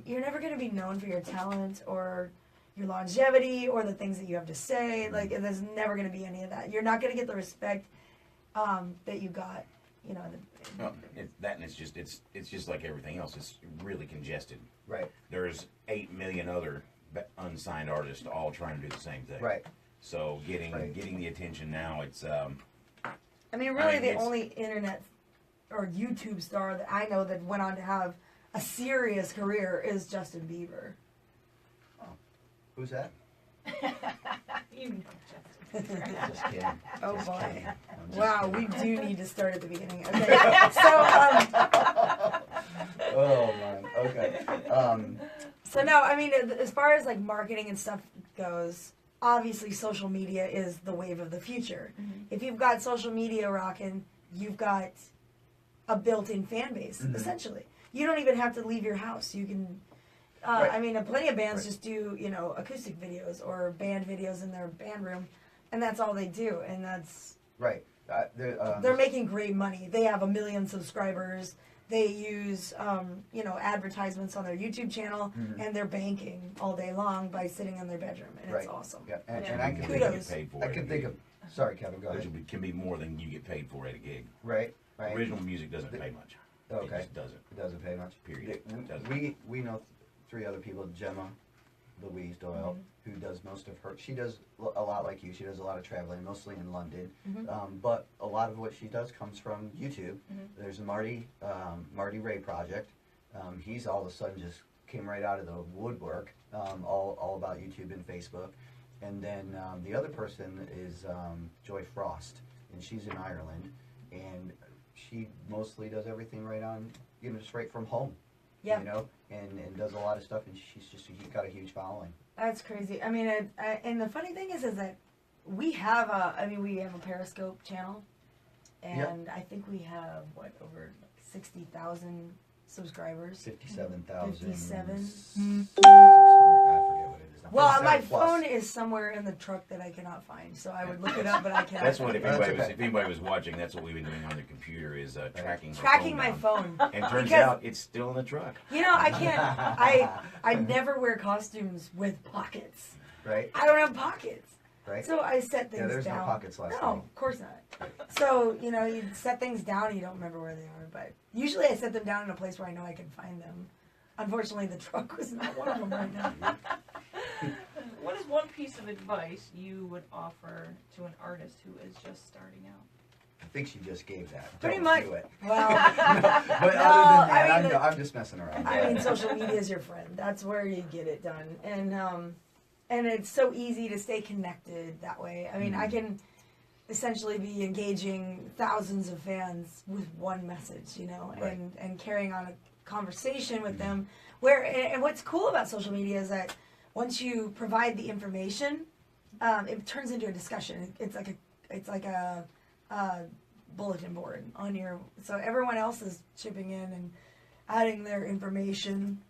you're never going to be known for your talent or your longevity or the things that you have to say. Like, there's never going to be any of that. You're not going to get the respect that you got, you know. No, it's just like everything else. It's really congested. Right. There's 8 million other unsigned artists all trying to do the same thing. Right. So getting the attention now, it's. I mean, really, the only internet or YouTube star that I know that went on to have a serious career is Justin Bieber. Oh, who's that? You know Justin. Just kidding. Oh Just boy! kidding. Wow, kidding. we do need to start at the beginning. Okay, so Oh man. Okay. So no, I mean, as far as like marketing and stuff goes, obviously social media is the wave of the future. Mm-hmm. If you've got social media rocking, you've got a built-in fan base, essentially. You don't even have to leave your house. You can, Right. I mean, plenty of bands just do, you know, acoustic videos or band videos in their band room, and that's all they do, and that's... Right. They're making great money. They have 1 million subscribers. They use, you know, advertisements on their YouTube channel, and they're banking all day long by sitting in their bedroom, and it's awesome. Yeah. And I can Kudos. Get paid for I can think of. Sorry, Kevin. Go ahead. Which can be more than you get paid for at a gig. Right. Right. Original music doesn't pay much. Okay. It just doesn't. It doesn't pay much. Period. It doesn't. We know 3 other people. Gemma, Louise Doyle, who does most of her. She does a lot like you. She does a lot of traveling, mostly in London. But a lot of what she does comes from YouTube. There's a Marty Ray project. He's all of a sudden just came right out of the woodwork. All about YouTube and Facebook. And then the other person is Joy Frost, and she's in Ireland, and she mostly does everything right on, you know, just right from home. Yeah. You know, and does a lot of stuff, and she's just got a huge following. That's crazy. I mean, and the funny thing is that we have a Periscope channel, and I think we have over 60,000 subscribers. 57,000. 57. 600. I forget what it is. Well, my 57 plus. phone is somewhere in the truck that I cannot find, so I would look it up, but I cannot. That's what find if anybody was watching, that's what we've been doing on the computer is tracking my phone. And turns out it's still in the truck. You know, I can't. I never wear costumes with pockets. Right. I don't have pockets. Right. So I set things down. there's no pockets last No, night. of course not. So, you know, you set things down and you don't remember where they are. But usually I set them down in a place where I know I can find them. Unfortunately, the truck was not one of them right now. What is one piece of advice you would offer to an artist who is just starting out? I think she just gave that. Pretty Don't much. do it. Well, But No, other than I that, mean, I'm just messing around. I mean, social media is your friend. That's where you get it done. And it's so easy to stay connected that way. I mean, I can essentially be engaging thousands of fans with one message, you know, Right. and carrying on a conversation with them. And what's cool about social media is that once you provide the information, it turns into a discussion. It's like a bulletin board on your, so everyone else is chipping in and adding their information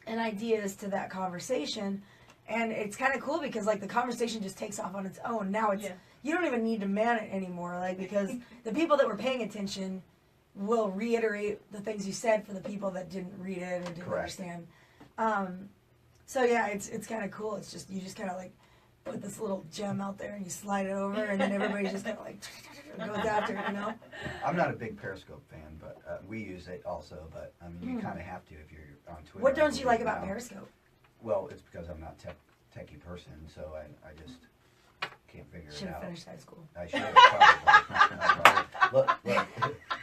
and ideas to that conversation. And it's kind of cool because like the conversation just takes off on its own. Now it's you don't even need to man it anymore, like because the people that were paying attention will reiterate the things you said for the people that didn't read it or didn't understand. So yeah, it's kind of cool. It's just you just kind of like put this little gem out there and you slide it over, and then everybody just kind of like goes after it, you know. I'm not a big Periscope fan, but we use it also. But I mean, you kind of have to if you're on Twitter. What don't you like now. about Periscope? Well, it's because I'm not techie person, so I just can't figure Should it have out. finished high school. I should have probably. Look,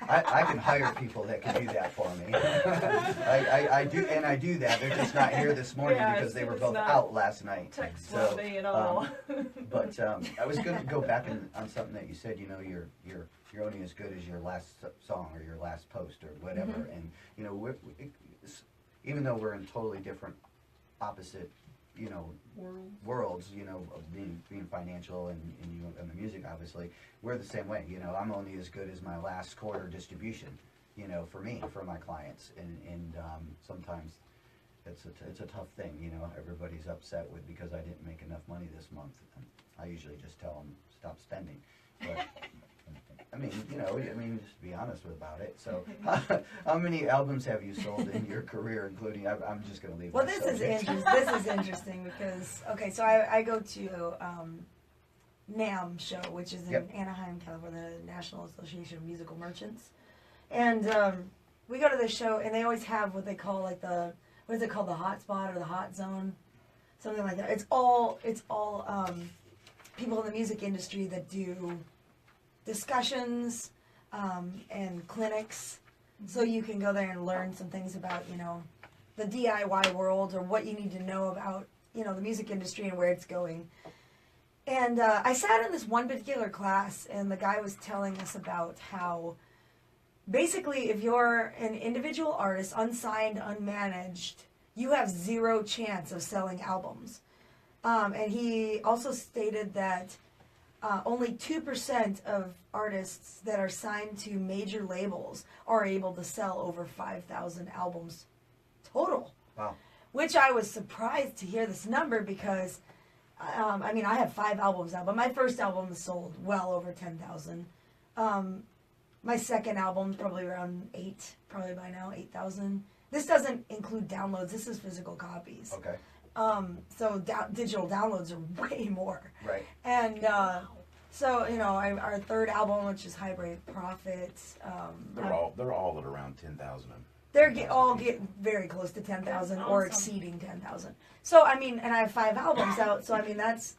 I can hire people that can do that for me. I do that. They're just not here this morning because they were both out last night. Text-worthy at all. But I was going to go back on something that you said. You know, you're only as good as your last song or your last post or whatever. And you know, even though we're in totally different, opposite, you know, worlds, you know, of being financial and you and the music, obviously, we're the same way. You know, I'm only as good as my last quarter distribution, you know, for my clients, and sometimes it's a tough thing. You know, everybody's upset because I didn't make enough money this month. And I usually just tell them stop spending, but I mean, just be honest about it. So, how many albums have you sold in your career, including? I'm just going to leave. Well, that this is subject. interesting. This is interesting because so I go to NAM show, which is in Yep. Anaheim, California, the National Association of Musical Merchants, and we go to this show, and they always have what they call like the hot spot or the hot zone, something like that. It's all people in the music industry that do discussions and clinics, so you can go there and learn some things about the DIY world or what you need to know about the music industry and where it's going. And I sat in this one particular class, and the guy was telling us about how basically if you're an individual artist, unsigned, unmanaged, you have zero chance of selling albums. And he also stated that only 2% of artists that are signed to major labels are able to sell over 5,000 albums total. Wow. Which I was surprised to hear this number because, I have 5 albums out, but my first album sold well over 10,000. My second album probably around 8, probably by now, 8,000. This doesn't include downloads. This is physical copies. Okay. So digital downloads are way more. Right. And so our third album, which is Hybrid Profits, They're all at around 10,000. all get very close to 10,000 or exceeding 10,000. So and I have 5 albums out. So that's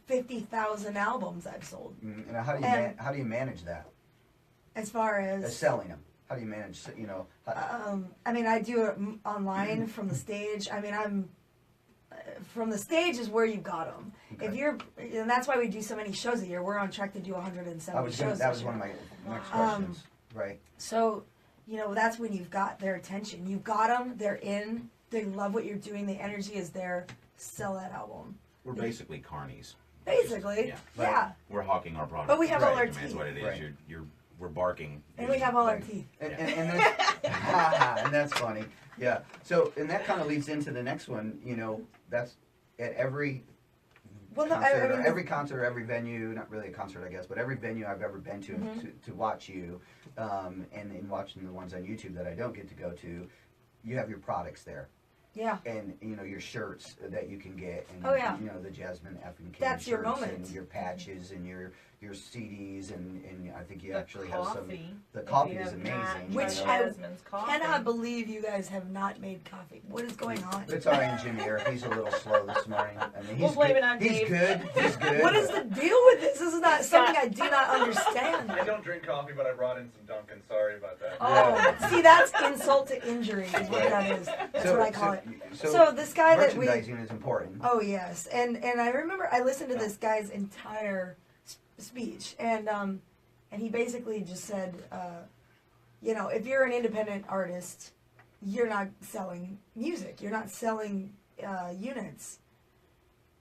50,000 albums I've sold. And how do you manage that? As far as Selling them. How do you manage? I do it online from the stage. I'm from the stage is where you got them. Okay. And that's why we do so many shows a year. We're on track to do 170 shows. That was one of my next questions. Right. So, that's when you've got their attention. You've got them. They're in. They love what you're doing. The energy is there. Sell that album. We're basically carnies. Basically, yeah. We're hawking our product. But we have all our That's teeth. what it is. Right. We're barking. And we have all our teeth. And and that's funny. Yeah. So, and that kind of leads into the next one. That's at every every concert, every venue, not really a concert, I guess, but every venue I've ever been to to watch you, and in watching the ones on YouTube that I don't get to go to, you have your products there. Yeah. And your shirts that you can get, and the Jasmine Cain That's shirts, your moment. and your patches, and your CDs, and I think you The actually have some. coffee. The If coffee you is have amazing. not Which tried I Jasmine's coffee. Cannot believe you guys have not made coffee. What is going on? It's our engineer. He's a little slow this morning. He's We'll blame good. it on He's Dave. good. He's good. What is the deal with this? This is not something I do not understand. I don't drink coffee, but I brought in some Dunkin'. Sorry about that. Oh, see, that's insult to injury is what that is. That's what I call it. So this guy that we... merchandising is important. Oh, yes. And I remember I listened to this guy's entire speech, and he basically just said, if you're an independent artist, you're not selling music. You're not selling units.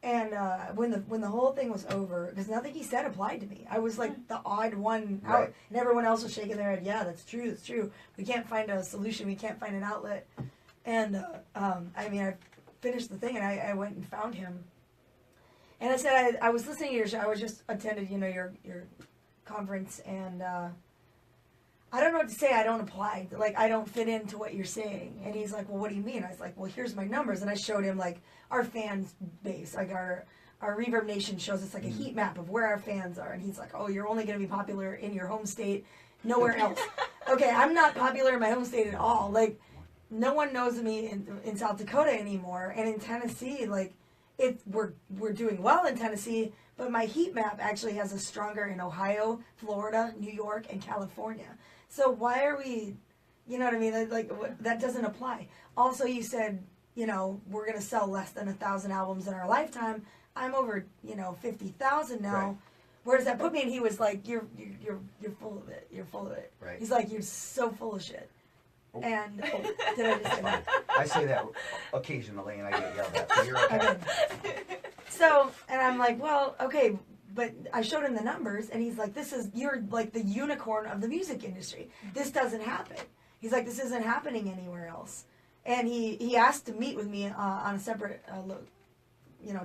And when the whole thing was over, because nothing he said applied to me. I was like the odd one out, Right. and everyone else was shaking their head. Yeah, that's true. That's true. We can't find a solution. We can't find an outlet. And I finished the thing, and I went and found him. And I said I was listening to your show. I was just attended your conference, and I don't know what to say. I don't apply. Like, I don't fit into what you're saying. And he's like, well, what do you mean? I was like, well, here's my numbers. And I showed him, like, our fans base. Like, our Reverb Nation shows us, like, a heat map of where our fans are. And he's like, oh, you're only going to be popular in your home state, nowhere else. Okay, I'm not popular in my home state at all. Like, no one knows me in South Dakota anymore. And in Tennessee, like, we're doing well in Tennessee, but my heat map actually has us stronger in Ohio, Florida, New York, and California. So why are we, you know what I mean? That doesn't apply. Also, you said, we're going to sell less than 1,000 albums in our lifetime. I'm over, 50,000 now. Right. Where does that put me? And he was like, you're full of it. You're full of it. Right. He's like, you're so full of shit. And did I just say that? I say that occasionally, and I get yelled at. So you're okay. Okay. So, and I'm like, well, okay, but I showed him the numbers, and he's like, you're like the unicorn of the music industry. This doesn't happen. He's like, this isn't happening anywhere else. And he asked to meet with me on a separate,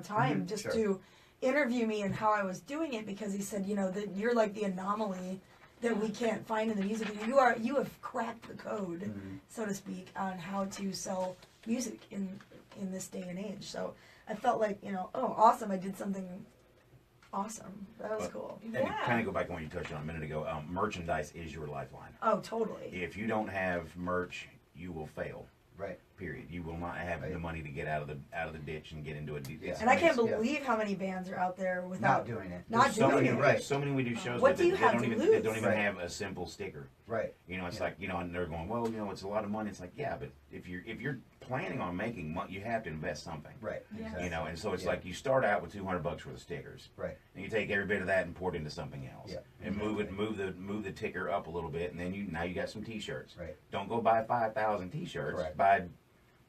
time, just Sure. to interview me and how I was doing it because he said, you know, that you're like the anomaly that we can't find in the music. You have cracked the code, so to speak, on how to sell music in this day and age. So I felt like, you know, oh, awesome! I did something awesome. That was cool. And to kind of go back on what you touched on a minute ago, merchandise is your lifeline. Oh, totally. If you don't have merch, you will fail. Right. Period. You will not have the money to get out of the ditch and get into a deep. And I can't believe how many bands are out there without Not doing it. Not so doing many, it. Right. So many we do shows What that do you they have don't to even lose? they don't even Right. have a simple sticker. Right. You know, it's like, you know, and they're going, well, you know, it's a lot of money. It's like, yeah, but if you're planning on making money, you have to invest something. Right. Yeah. Exactly. You know, and so it's Yeah. like you start out with $200 worth of stickers, Right. and you take every bit of that and pour it into something else, Yeah. and move the ticker up a little bit, and then you got some T-shirts. Right. Don't go buy 5,000 T-shirts. Correct. Buy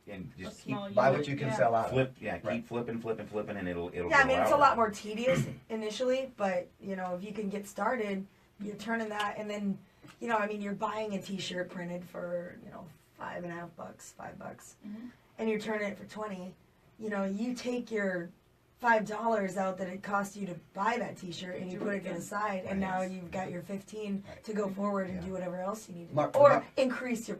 and just keep small Buy unit, what you can yeah. sell out. flip. Yeah, Right. keep flipping, and it'll. Yeah, I go mean, it's out. a lot more tedious initially, but, you know, if you can get started, you're turning that, and then, you know, I mean, you're buying a T-shirt printed for, you know, $5.50, $5, and you're turning it for 20. You know, you take your $5 out that it cost you to buy that T-shirt, and you put it to the side, and now you've got your 15 to go forward and Yeah. do whatever else you need to do, Mar- or Mar- increase your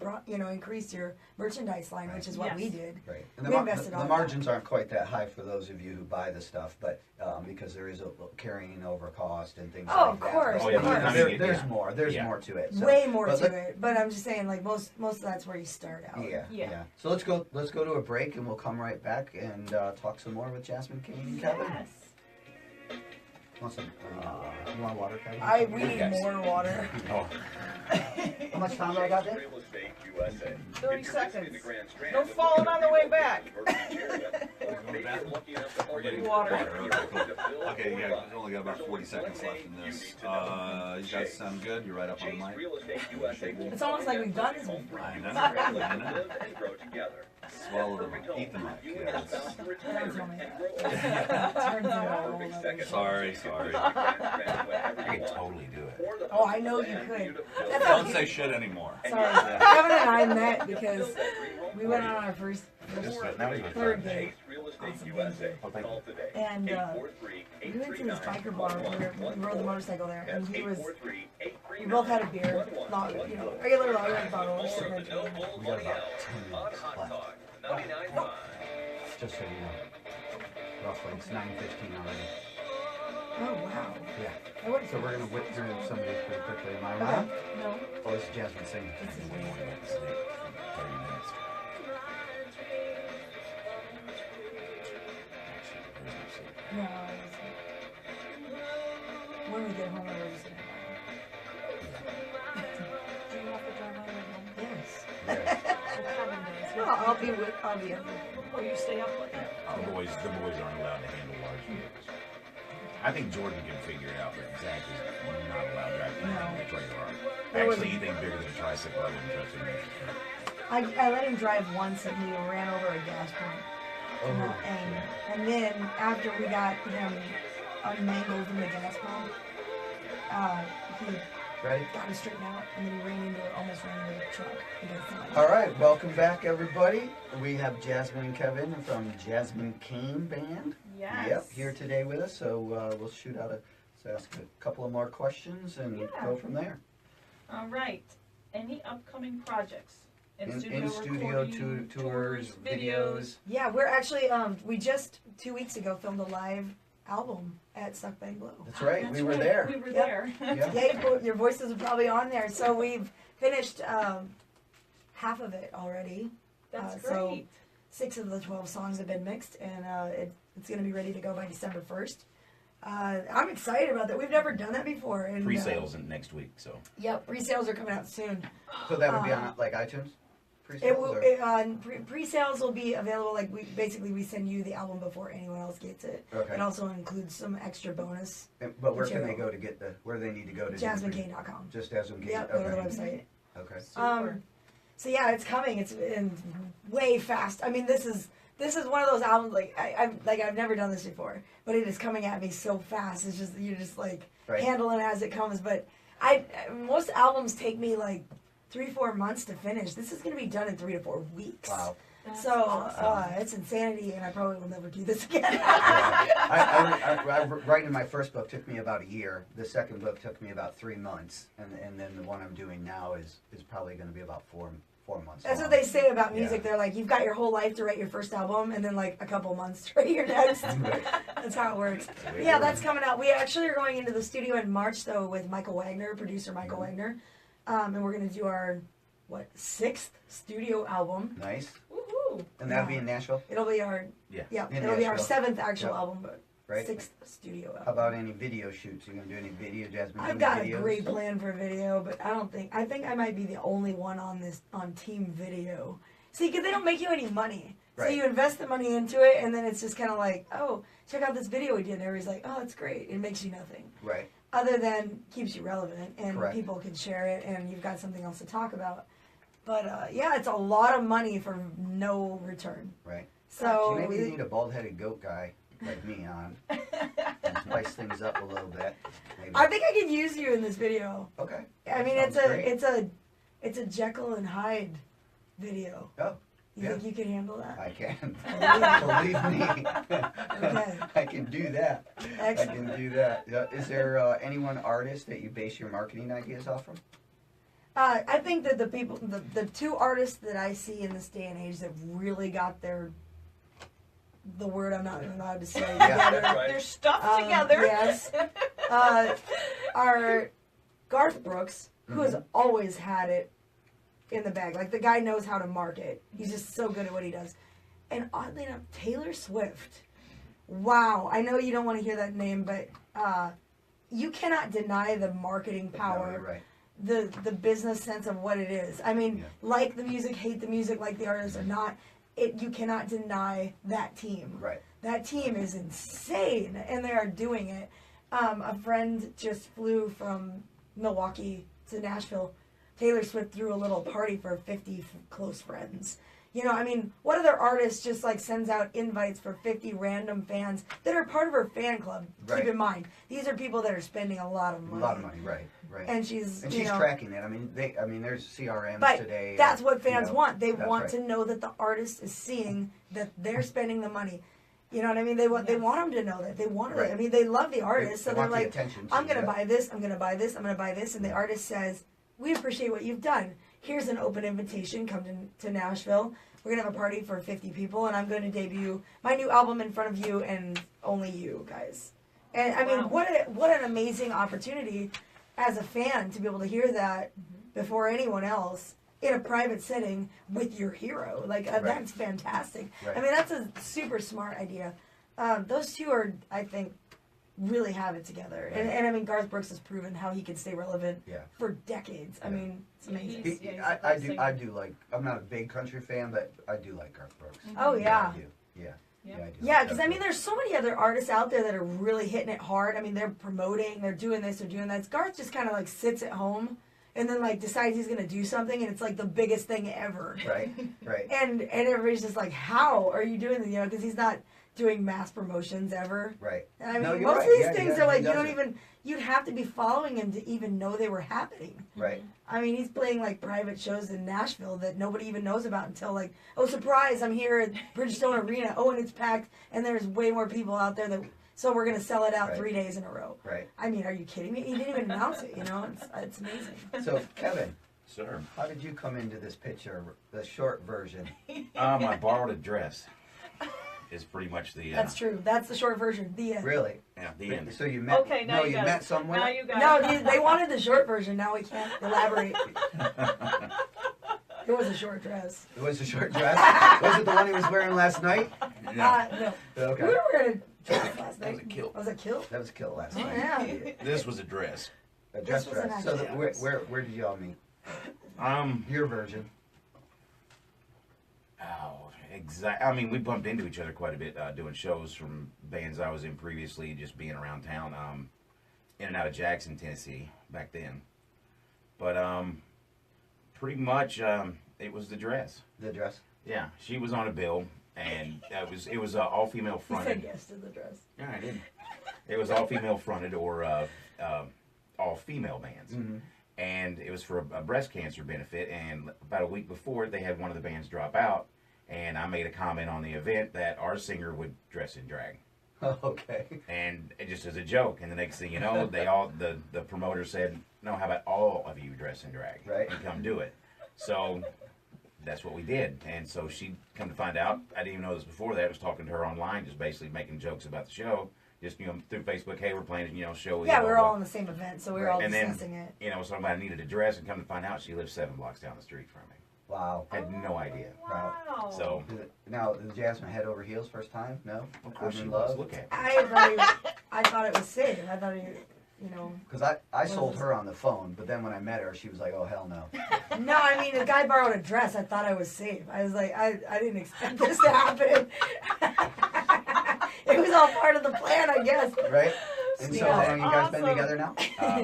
merchandise line, which is what we Yes. did. Right. And We invested all the that. margins aren't quite that high for those of you who buy the stuff, but because there is a carrying over cost and things Oh, like of that. course, But Oh, yeah, of course. there's yeah. more. There's Yeah. more to it. So, Way more but to it, but I'm just saying, like most of that's where you start out. Yeah, Yeah. yeah. So let's go to a break, and we'll come right back and talk some more with Jasmine Cain and Kevin. Yes. Want some? You want water, Kevin? We need Yes. more water. Oh, How much time do I got there? 30 seconds. No falling on the way back. Water. Okay, yeah, we've only got about 40 seconds left in this. You guys sound good? You're right up on the mic. It's almost like we've done this before. I know. Swallow them, eat them up. Yeah, Don't tell me that. Turns into a whole other- sorry. I could totally do it. Oh, I know you could. That's Don't how say shit anymore. Sorry, Kevin and I met because we went on our first That was my third third date, Oh, thank you. and we went to this biker bar where we rode the motorcycle there, and we both had a beer, regular lager bottle. We're sitting there drinking. We got about 10 minutes left. Just so you know, roughly it's 9:15 already. Oh wow! Yeah. I wouldn't. So we're gonna whip through some of these pretty quickly. Am I Okay. right? No. Oh, this is Jasmine singing. This is We're weird. going back to sleep for 30 minutes. Actually, there's no sleep. No. When we get home, we're just gonna. Do you have to drive on your home? Yes. Yeah. Well, I'll be with. Or you stay up late? The boys aren't allowed to handle large vehicles. I think Jordan can figure it out, but Zach is not allowed to drive anything that's regular art. There was- Actually, anything bigger than a tricycle, I wouldn't trust him. I let him drive once, and he ran over a gas pump. Oh, And then after we got him unmangled from the gas pump, he Ready? got him straightened out, and then he almost ran into the truck against somebody. All right, welcome back, everybody. We have Jasmine and Kevin from Jasmine Cain Band. Yes. Yep, here today with us. So we'll shoot out ask a couple of more questions and Yeah. go from there. All right. Any upcoming projects? In-studio recording, tours, videos. Yeah, we're actually we just 2 weeks ago filmed a live album at Suck Bang Blow. That's right, That's we were right, there. We were Yep. there. Yeah. Yeah, your voices are probably on there. So we've finished half of it already. That's So great. 6 of the 12 songs have been mixed, and it's going to be ready to go by December 1st. I'm excited about that. We've never done that before. And, Pre-sales in next week, so. Yep, pre-sales are coming out soon. So that would be on like iTunes? It Pre-sales, will, or- pre-sales will be available. Like we send you the album before anyone else gets it. Okay. It also includes some extra bonus. But where can they material. go to get where do they need to go to? JasmineCain.com. Just Jasmine Cain. Yep, Okay. go to the website. Okay. Super. So yeah, it's coming. It's in way fast. I mean, this is one of those albums like I've never done this before, but it is coming at me so fast. It's just you're just like Right. handling it as it comes. But most albums take me like 3-4 months to finish. This is going to be done in 3 to 4 weeks. Wow. So it's insanity, and I probably will never do this again. I writing my first book took me about a year. The second book took me about 3 months, and then the one I'm doing now is probably going to be about 4 months. That's long. what they say about music. Yeah. They're like, you've got your whole life to write your first album, and then like a couple months to write your next. Right. That's how it works. way Yeah, it that's works. coming out. We actually are going into the studio in March though with Michael Wagner, producer Michael Wagner, and we're gonna do our 6th studio album. Nice. Woohoo! And that'll be in Nashville, It'll be our Yeah. In it'll be our Nashville. 7th actual Yep. album, but right? 6th studio album. How about any video shoots? You gonna do any video, Jasmine? I've any got videos? a great plan for video, but I think I might be the only one on team video. See, because they don't make you any money. So Right. you invest the money into it, and then it's just kind of like, oh, check out this video we did. And everybody's like, oh, it's great. It makes you nothing. Right. Other than keeps you relevant, and Correct. people can share it, and you've got something else to talk about. But yeah, it's a lot of money for no return. Right. So Maybe you need a bald-headed goat guy like me on, and spice things up a little bit. Maybe. I think I could use you in this video. Okay. I mean, Sounds great. it's a Jekyll and Hyde video. Oh, You yeah. think you can handle that? I can. Okay. Believe me. Okay. I can do that. I Excellent. can do that. Yeah. Is there any one artist that you base your marketing ideas off from? I think that the 2 artists that I see in this day and age that really got the word I'm not allowed to say Yeah. together. That's right. They're stuffed Um, together. Yes. Are Garth Brooks, who has always had it in the bag. Like, the guy knows how to market. He's just so good at what he does. And oddly enough, Taylor Swift. Wow. I know you don't want to hear that name, but you cannot deny the marketing power. No, you're right. The business sense of what it is. I mean, Yeah. like the music, hate the music, like the artist or not, you cannot deny that team. Right. That team is insane, and they are doing it. A friend just flew from Milwaukee to Nashville. Taylor Swift threw a little party for 50 close friends. You know, I mean, what other artist just like sends out invites for 50 random fans that are part of her fan club? Right. Keep in mind, these are people that are spending a lot of A money. lot of money. Right. Right. And she's tracking it. I mean, there's CRMs but today. that's what you fans know, want. They that's want right. to know that the artist is seeing that they're spending the money. You know what I mean? They want them to know that. They want it. Right. I mean, they love the artist, so They they're want the like, attention, I'm so going to yeah. buy this, I'm going to buy this, I'm going to buy this. And the artist says, we appreciate what you've done. Here's an open invitation. Come to Nashville. We're going to have a party for 50 people, and I'm going to debut my new album in front of you and only you guys. And I mean, Wow. what an amazing opportunity as a fan to be able to hear that before anyone else in a private setting with your hero. Like, Right. that's fantastic. Right. I mean, that's a super smart idea. Those two are, I think, really have it together. Right. And I mean, Garth Brooks has proven how he can stay relevant Yeah. for decades. I Yeah. mean, it's amazing. He's- yeah, he's a I great do. singer. I do like. I'm not a big country fan, but I do like Garth Brooks. Oh, yeah. I do. Yeah. Yeah. I do. Yeah, because I mean, there's so many other artists out there that are really hitting it hard. I mean, they're promoting, they're doing this, they're doing that. Garth just kind of like sits at home and then like decides he's gonna do something, and it's like the biggest thing ever. Right. Right. And everybody's just like, how are you doing this? You know, because he's not doing mass promotions ever. Right. I mean, No, you're most right. of these Yeah, things yeah, are like he you don't does it. even. You'd have to be following him to even know they were happening. Right. I mean, he's playing like private shows in Nashville that nobody even knows about until like, oh, surprise! I'm here at Bridgestone Arena. Oh, and it's packed, and there's way more people out there that. So we're gonna sell it out Right. 3 days in a row. Right. I mean, are you kidding me? He didn't even announce it. You know, it's amazing. So, Kevin, Sir. how did you come into this picture? The short version. I borrowed a dress. Is pretty much the. That's true. That's the short version. The end. Really? Yeah, the end. So you met? Okay, now no, you you got met it. somewhere. Now you got No, it. they wanted the short version. Now we can't elaborate. It was a short dress. It was a short dress. Was it the one he was wearing last night? No, No. Okay. We were wearing a dress last that was night. a kilt. Was it kilt? That was a kill last Oh, night. yeah. This was a dress. A dress This was an dress. So actual where did y'all meet? Um. Your version. Oh, exactly. I mean, we bumped into each other quite a bit doing shows from bands I was in previously, just being around town, in and out of Jackson, Tennessee, back then. But pretty much, it was the dress. The dress. Yeah, she was on a bill, and it was all female He said fronted. yes to the dress. Yeah, I did. It was all female fronted or all female bands. Mm-hmm. And it was for a breast cancer benefit. And about a week before, they had one of the bands drop out, and I made a comment on the event that our singer would dress in drag. Okay. And it just as a joke, and the next thing you know, the promoter said, "No, how about all of you dress in drag and come do it?" So that's what we did, and so she come to find out, I didn't even know this before that. I was talking to her online, just basically making jokes about the show, just through Facebook. Hey, we're playing show. Yeah, we were all in the same event, so we were all and discussing then, it. Somebody needed a dress, and come to find out, she lives 7 blocks down the street from me. Wow. Had no idea. Wow. So Now, did Jasmine head over heels first time? No? of course I'm she in was. love? Look at me. I thought it was safe. I thought Because I sold her on the phone, but then when I met her, she was like, oh, hell no. No, I mean, the guy borrowed a dress. I thought I was safe. I was like, I didn't expect this to happen. It was all part of the plan, I guess. Right? And so how long you guys been Awesome. together now?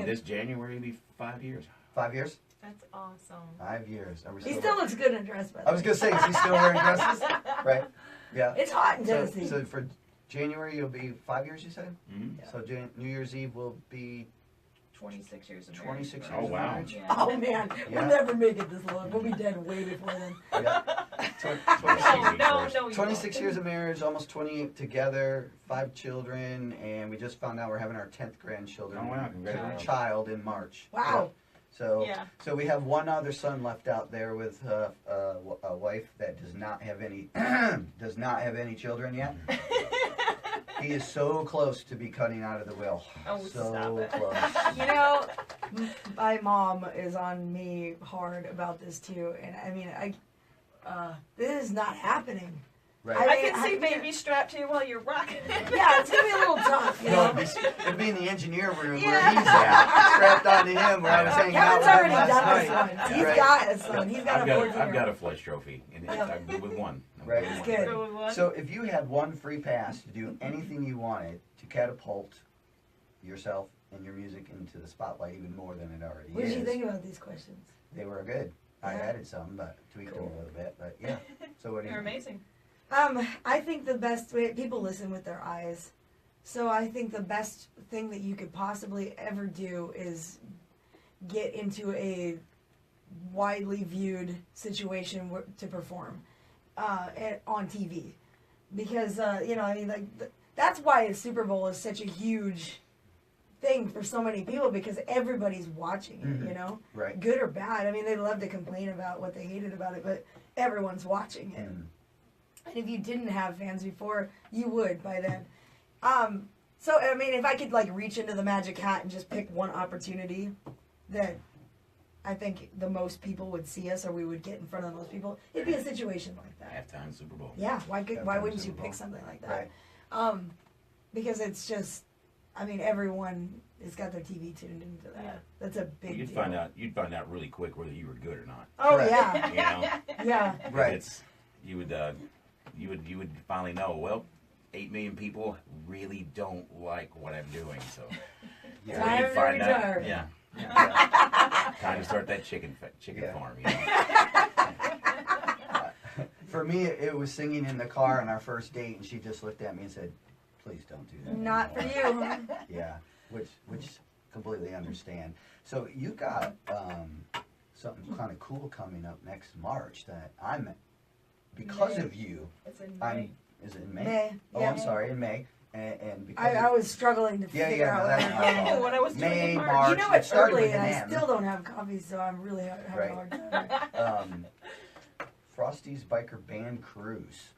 This January will be 5 years. 5 years? That's awesome. 5 years. Are we He still looks good in a dress, by the I was going to say, is he still wearing dresses? Right? Yeah. It's hot in So, Tennessee. so for January, it'll be 5 years, you said? Mm-hmm. Yeah. So New Year's Eve will be 26 years of marriage. 26 years Oh, of wow. marriage? Yeah. Oh man, Yeah. we'll never make it this long. We'll be dead way before then. Yeah. No, 26 years of marriage, almost 28 together, 5 children, and we just found out we're having our 10th grandchildren. Oh, wow, congratulations. Child in March. Wow. So, Yeah. so we have one other son left out there with a wife that does not have any children yet. He is so close to be cutting out of the will. Oh, so stop it. close. My mom is on me hard about this too, and I mean, this is not happening. Right. I can see baby strapped to you while you're rocking. Yeah, it's gonna be a little tough, you No, know. it'd be in the engineer room Yeah. where he's strapped onto him where I was hanging out Kevin's with him already last done this night. one. He's Right. got a son. He's got a 14-year-old. I've got a flesh trophy, and I'm good with one. I'm Right. good with It's one. good. Go with one. So if you had one free pass to do anything you wanted to catapult yourself and your music into the spotlight even more than it already What is, did you think about these questions? they were good. I Yeah. added some, but tweaked them a little bit. But yeah. So what do you You're think? amazing. I think the best way people listen with their eyes. So I think the best thing that you could possibly ever do is get into a widely viewed situation to perform on TV, because that's why the Super Bowl is such a huge thing for so many people, because everybody's watching it. Mhm. You know, Right. good or bad. I mean, they love to complain about what they hated about it, but everyone's watching it. Mm. And if you didn't have fans before, you would by then. So I mean, if I could reach into the magic hat and just pick one opportunity that I think the most people would see us, or we would get in front of the most people, it'd be a situation like that. Halftime Super Bowl. Yeah, why Halftime wouldn't you Super pick Bowl. something like Right. that? Because it's just, I mean, everyone has got their TV tuned into that. Yeah. That's a big You'd deal. find out really quick whether you were good or not. Oh Correct. yeah, You know, yeah. Right. It's you would finally know. Well, 8 million people really don't like what I'm doing, so Yeah. Time you'd to find out. retire. Yeah, Yeah. time to start that chicken Yeah. farm. You know? For me, it was singing in the car on our first date, and she just looked at me and said, "Please don't do that." Not for anymore." you. Yeah, which completely understand. So you got something kind of cool coming up next March that I'm because May. of you. It's in May. Is it in May? May. Oh, Yeah. I'm sorry, in May. And because I was struggling to Yeah, figure yeah, no, out that's where my to fault. go. When I was doing May, it hard. March. You know, it it's started early with and an I M. still don't have coffee, so I'm really having Right. a hard time. Frosty's Biker Band Cruise.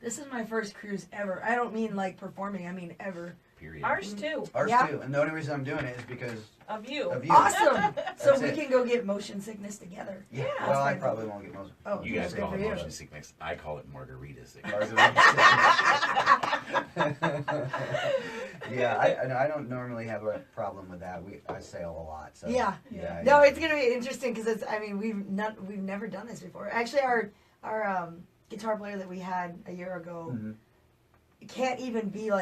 This is my first cruise ever. I don't mean performing, I mean ever. Period. Ours too. Ours Yeah. too. And the only reason I'm doing it is because Of you. of you. Awesome! So That's we it. can go get motion sickness together. Yeah. Yeah. Well, I That's probably won't get most. Oh, You guys good call for it you. motion sickness. I call it margarita sickness. Yeah, I don't normally have a problem with that. I sail a lot, so Yeah. yeah. No, it's gonna be interesting because we've never done this before. Actually, our guitar player that we had a year ago Mhm. can't even be on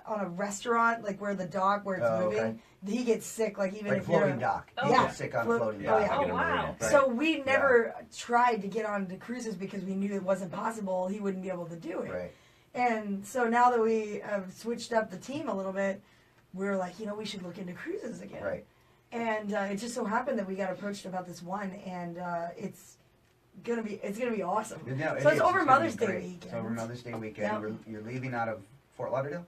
a restaurant where the dock where it's Oh, moving. okay. He gets sick even Like if you're floating dock. Oh, You yeah. get sick on a Float- floating oh, dock. yeah. Like in a Oh, wow. marina. Right. So we never tried to get onto cruises because we knew it wasn't possible. He wouldn't be able to do it. Right. And so now that we have switched up the team a little bit, we're like, we should look into cruises again. Right. And it just so happened that we got approached about this one, and it's it's gonna be awesome. No, it So it's is. over gonna be Mother's Day great. weekend. It's over Mother's Day weekend. Yep. You're leaving out of Fort Lauderdale?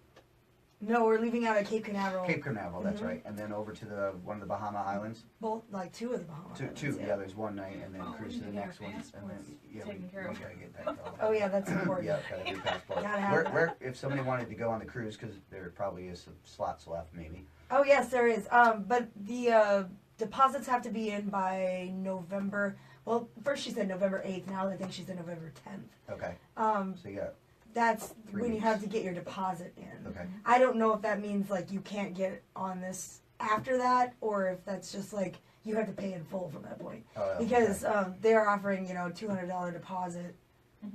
No, we're leaving out of Cape Canaveral. Cape Canaveral, that's Mhm. right. And then over to one of the Bahama Islands. Both, like 2 of the Bahamas. Two. Yeah, there's one night, and then Oh, cruise we to the need our next one. And passports then, yeah, taken we care of. gotta get that going. Oh yeah, that's important. Yeah, gotta do passport. Gotta have that. Where, if somebody wanted to go on the cruise, because there probably is some slots left, maybe. Oh yes, there is. But the deposits have to be in by November. Well, first she said November 8th. Now I think she said November 10th. Okay, Um, so you got, that's 3 when you weeks. have to get your deposit in. okay. I don't know if that means like you can't get on this after that, or if that's just like you have to pay in full from that point. Oh, Because okay. they are offering $200 deposit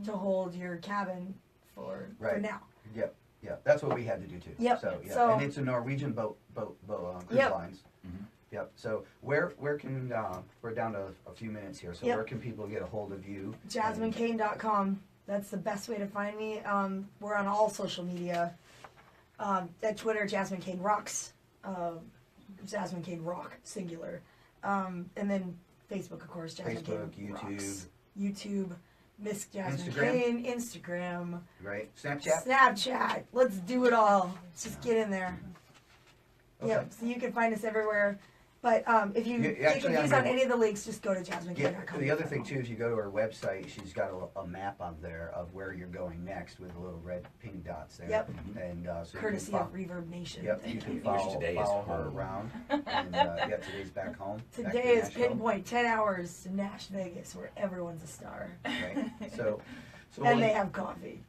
to hold your cabin for Right. now. Yeah, that's what we had to do too. Yep. So, yeah, So- and it's a Norwegian cruise Yep. lines. Mhm. Yep. So where can we're down to a few minutes here. So Yep. where can people get a hold of you? JasmineCain.com. That's the best way to find me. We're on all social media. At Twitter, Jasmine Cain Rocks. Jasmine Cain Rock, singular. And then Facebook, of course, Jasmine Facebook, Cain YouTube. Rocks. YouTube, Miss Jasmine Instagram? Cain, Instagram, Right. Snapchat. Snapchat. Let's do it all. Let's just get in there. Okay. Yep. So you can find us everywhere. But if you Yeah, get actually, confused on on my- any of the links, just go to Yeah. JasmineCain.com. The other thing too is you go to her website. She's got a map on there of where you're going next with the little red pink dots there. Yep. And so you Courtesy can of Reverb Nation. Yep, you can Which follow today is her home. around. And yeah, today's back home. back to Today is Nashville. pinpoint 10 hours to Nash Vegas, where everyone's a star. Right. So And they have coffee.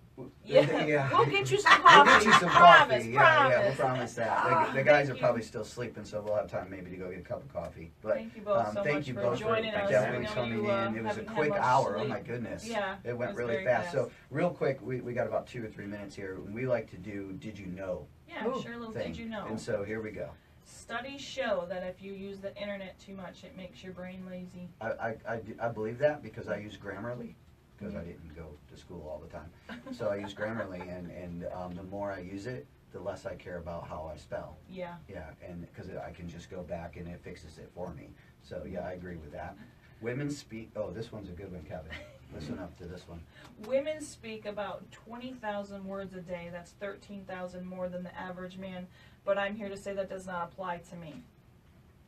Yeah. We'll get you some We'll coffee. get you some Promise, coffee. Yeah, we'll promise. promise that. Ah, The guys thank are you. probably still sleeping, so we'll have time maybe to go get a cup of coffee. But Thank you both so thank much you for both joining us. definitely I know coming you, in. It was a haven't had quick much hour. Oh sleep. my goodness. Yeah, It went was really very fast. So real quick, we got about 2 or 3 minutes here. We like to do Did You Know Yeah, Ooh, sure little thing. did you know. And so here we go. Studies show that if you use the internet too much, it makes your brain lazy. I believe that because I use Grammarly. Because I didn't go to school all the time. So I use Grammarly, and the more I use it, the less I care about how I spell. Yeah. Yeah, and because I can just go back and it fixes it for me. So yeah, I agree with that. Women speak. Oh, this one's a good one, Kevin. Listen up to this one. Women speak about 20,000 words a day. That's 13,000 more than the average man. But I'm here to say that does not apply to me.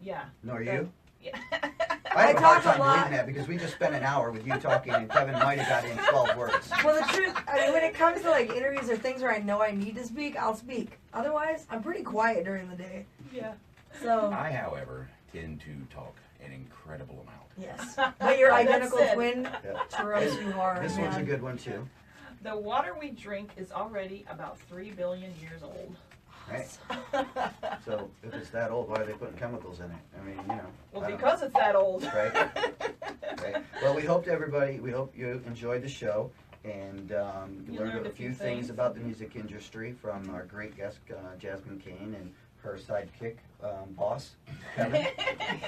Yeah. Nor That- you? Yeah. I have a hard talk a time lot. believing that because we just spent an hour with you talking, and Kevin might have got in 12 words. Well, the truth, I mean, when it comes to like interviews or things where I know I need to speak, I'll speak. Otherwise, I'm pretty quiet during the day. Yeah. So, I, however, tend to talk an incredible amount. yes. But your That's identical it. twin, Yeah. Charles, you are. This one's a good one too. The water we drink is already about 3 billion years old. Right? So if it's that old, why are they putting chemicals in it? I mean, you know. Well, I don't because it's that old. Right. Right. Well, we hope you enjoyed the show and you learned a few things about the music industry from our great guest, Jasmine Cain, and her sidekick, boss, Kevin.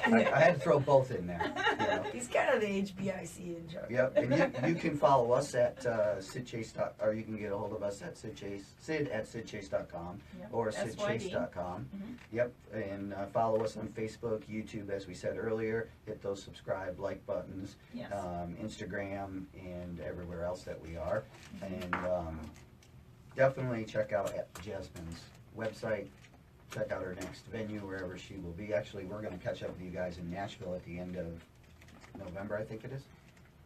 I had to throw both in there. You know. He's kind of the HBIC in charge. Yep, and you can follow us at sidchase, or you can get a hold of us at sid@sidchase.com Yep, or SYD. sidchase.com. Yep, and follow us on Facebook, YouTube, as we said earlier. Hit those subscribe, like buttons, Yes. Instagram, and everywhere else that we are. And definitely check out Jasmine's website. Check out her next venue, wherever she will be. Actually, we're going to catch up with you guys in Nashville at the end of November, I think it is.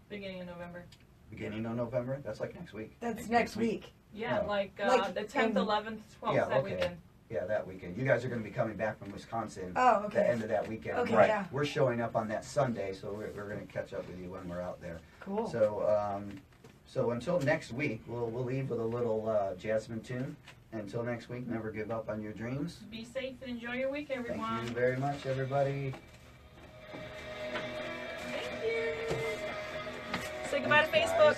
Beginning of November. Beginning of November? That's like next week. That's next week. Yeah, Oh. like Like the 10th, in- 11th, 12th, Yeah, that okay. weekend. Yeah, that weekend. You guys are going to be coming back from Wisconsin Oh, the okay. end of that weekend. Okay, Right. yeah. We're showing up on that Sunday, so we're going to catch up with you when we're out there. Cool. So until next week, we'll leave with a little Jasmine tune. Until next week, never give up on your dreams. Be safe and enjoy your week, everyone. Thank you very much, everybody. Thank you. Say goodbye to Thanks, Facebook. guys.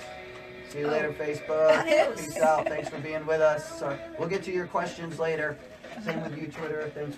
See you later, Facebook. Adios. Peace out. Thanks for being with us. We'll get to your questions later. Same with you, Twitter. Thanks.